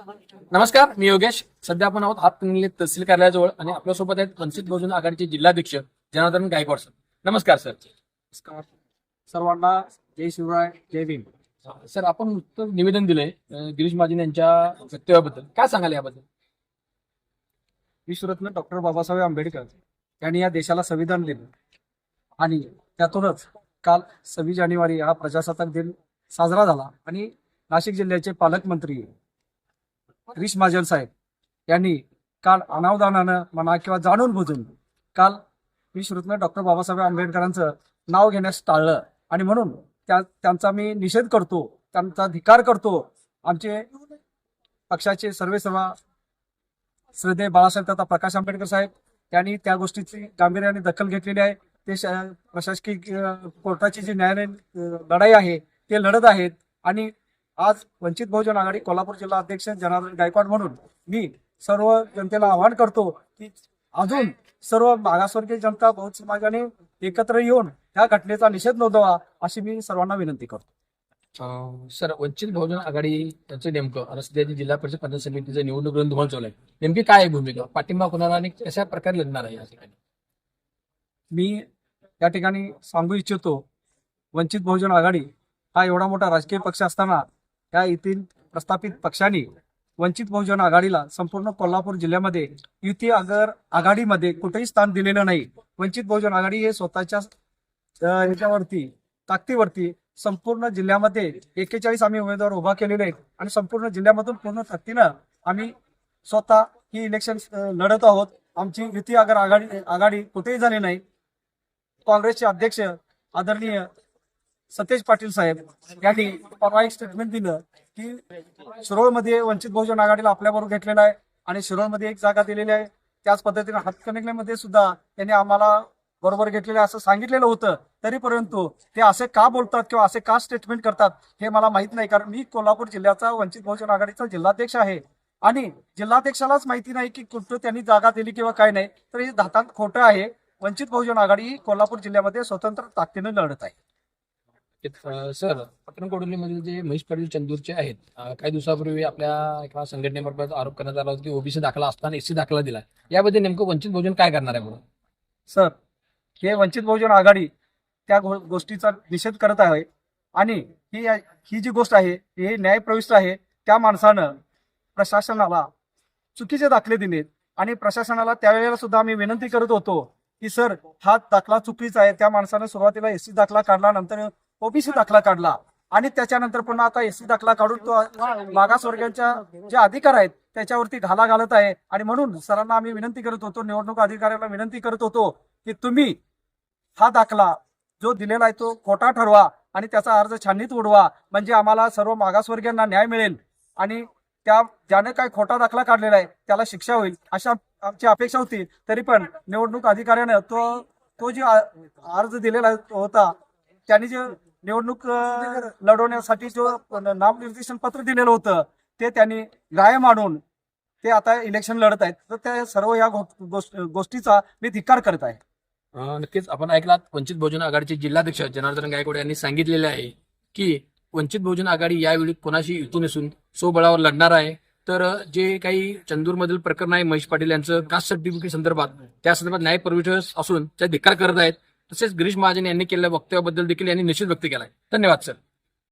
नमस्कार, मी योगेश. सध्या आपण आहोत हातकणंगले तहसील कार्यालयाजवळ आणि आपल्यासोबत आहेत वंचित बहुजन आघाडीचे जिल्हाध्यक्ष जनार्दन गायकवाड सर. नमस्कार सर. नमस्कार सर्वांना. जय शिवराय, जय भीम. सर, आपण नुकतं निवेदन दिलंय गिरीश महाजन यांच्या वक्तव्याबद्दल. काय सांगाल याबद्दल? विश्वरत्न डॉक्टर बाबासाहेब आंबेडकर यांनी या देशाला संविधान दिलं आणि त्यातूनच काल 26 जानेवारी हा प्रजासत्ताक दिन साजरा झाला आणि नाशिक जिल्ह्याचे पालकमंत्री गिरीश महाजन साहेब यांनी काल अनावधानानं म्हणा किंवा जाणून बुजून काल विश्वरत्न डॉक्टर बाबासाहेब आंबेडकरांचं नाव घेण्यास टाळलं आणि म्हणून त्यांचा मी निषेध करतो, त्यांचा धिक्कार करतो. आमचे पक्षाचे सर्वेसर्वा श्रद्धेय बाळासाहेब तथा प्रकाश आंबेडकर साहेब यांनी त्या गोष्टीची गांभीर्याने दखल घेतलेली आहे. ते प्रशासकीय कोर्टाची जी न्यायालयीन लढाई आहे ते लढत आहेत आणि आज वंचित बहुजन आघाडी कोल्हापूर जिल्हा अध्यक्ष जनार्दन गायकवाड म्हणून मी सर्व जनतेला आवाहन करतो की अजून सर्व मागासवर्गीय जनता बहुजन समाजाने एकत्र येऊन ह्या घटनेचा निषेध नोंदवा अशी मी सर्वांना विनंती करतो. सर, वंचित बहुजन आघाडी यांचं नेमकं आता सध्याची जिल्हा परिषद पंचायत समितीचं निवडणूक धुमाळ चालू आहे. नेमकी काय आहे भूमिका, पाठिंबा कोणाला आणि कशा प्रकारे लढणार आहे या ठिकाणी? मी या ठिकाणी सांगू इच्छितो, वंचित बहुजन आघाडी हा एवढा मोठा राजकीय पक्ष असताना या येथील प्रस्थापित पक्षांनी वंचित बहुजन आघाडीला संपूर्ण कोल्हापूर जिल्ह्यामध्ये युती आघाडीमध्ये कुठेही स्थान दिलेलं नाही. वंचित बहुजन आघाडी हे स्वतःच्या ह्याच्यावरती ताकदीवरती संपूर्ण जिल्ह्यामध्ये 41 आम्ही उमेदवार उभा केलेले आहेत आणि संपूर्ण जिल्ह्यामधून पूर्ण ताकदीनं आम्ही स्वतः ही इलेक्शन लढत आहोत. आमची युती आघाडी कुठेही झाली नाही. काँग्रेसचे अध्यक्ष आदरणीय सतेज पाटील साहेब यांनी परवा एक स्टेटमेंट दिलं की शिरोळमध्ये वंचित बहुजन आघाडीला आपल्याबरोबर घेतलेला आहे आणि शिरोळमध्ये एक जागा दिलेली आहे. त्याच पद्धतीने हातकणंगलेमध्ये सुद्धा त्यांनी आम्हाला बरोबर घेतलेलं असं सांगितलेलं होतं. तरी परंतु ते असे का बोलतात किंवा असे का स्टेटमेंट करतात हे मला माहित नाही, कारण मी कोल्हापूर जिल्ह्याचा वंचित बहुजन आघाडीचा जिल्हाध्यक्ष आहे आणि जिल्हाध्यक्षालाच माहिती नाही की कुठं त्यांनी जागा दिली किंवा काय नाही. तर हे धातांत खोटं आहे. वंचित बहुजन आघाडी ही कोल्हापूर जिल्ह्यामध्ये स्वतंत्र ताकदीने लढत आहे. सर, पटणकोडोलीमधील जे महेश पाटील चंदूरचे आहेत, काही दिवसापूर्वी आपल्या एका संघटनेमार्फत आरोप करण्यात आला होता की ओबीसी दाखला असताना एससी दाखला दिला. याबद्दल नेमकं वंचित बहुजन काय करणार आहे म्हणून? सर, हे वंचित बहुजन आघाडी त्या गोष्टीचा निषेध करत आहे आणि ही जी गोष्ट आहे हे न्यायप्रविष्ट आहे. त्या माणसानं प्रशासनाला चुकीचे दाखले दिलेत आणि प्रशासनाला त्यावेळेला सुद्धा आम्ही विनंती करत होतो की सर, हा दाखला चुकीचा आहे. त्या माणसानं सुरुवातीला एससी दाखला काढला, नंतर ओबीसी दाखला काढला आणि त्याच्यानंतर पुन्हा आता एससी दाखला काढून तो मागासवर्गीयांच्या जे अधिकार आहेत त्याच्यावरती घाला घालत आहे. आणि म्हणून सरांना आम्ही विनंती करत होतो, निवडणूक अधिकाऱ्याला विनंती करत होतो की तुम्ही हा दाखला जो दिलेला आहे तो खोटा ठरवा आणि त्याचा अर्ज छाननीत उडवा, म्हणजे आम्हाला सर्व मागासवर्गीयांना न्याय मिळेल आणि ज्याने काय खोटा दाखला काढलेला आहे त्याला शिक्षा होईल अशा आमची अपेक्षा होती. तरी पण निवडणूक अधिकाऱ्याने तो जे अर्ज दिलेला होता, त्यांनी जे निवडणूक लढवण्यासाठी जो नामनिर्देशन पत्र दिलेलं होतं ते त्यांनी ग्राह्य मानून ते आता इलेक्शन लढत आहेत. तर त्या सर्व या गोष्टीचा मी धिक्कार करत आहे. नक्कीच आपण ऐकलात, वंचित बहुजन आघाडीचे जिल्हाध्यक्ष जनार्दन गायकवाड यांनी सांगितलेले आहे की वंचित बहुजन आघाडी यावेळी कोणाशी युती नसून स्वबळावर लढणार आहे. तर जे काही चंदूरमधील प्रकरण आहे महेश पाटील यांचं कास्ट सर्टिफिकेट संदर्भात, त्या संदर्भात न्यायप्रविष्ट असून त्या धिक्कार करत आहेत. तसेच गिरीश महाजन यांनी केलेल्या वक्तव्याबद्दल देखील यांनी निषेध व्यक्त केलाय. धन्यवाद सर.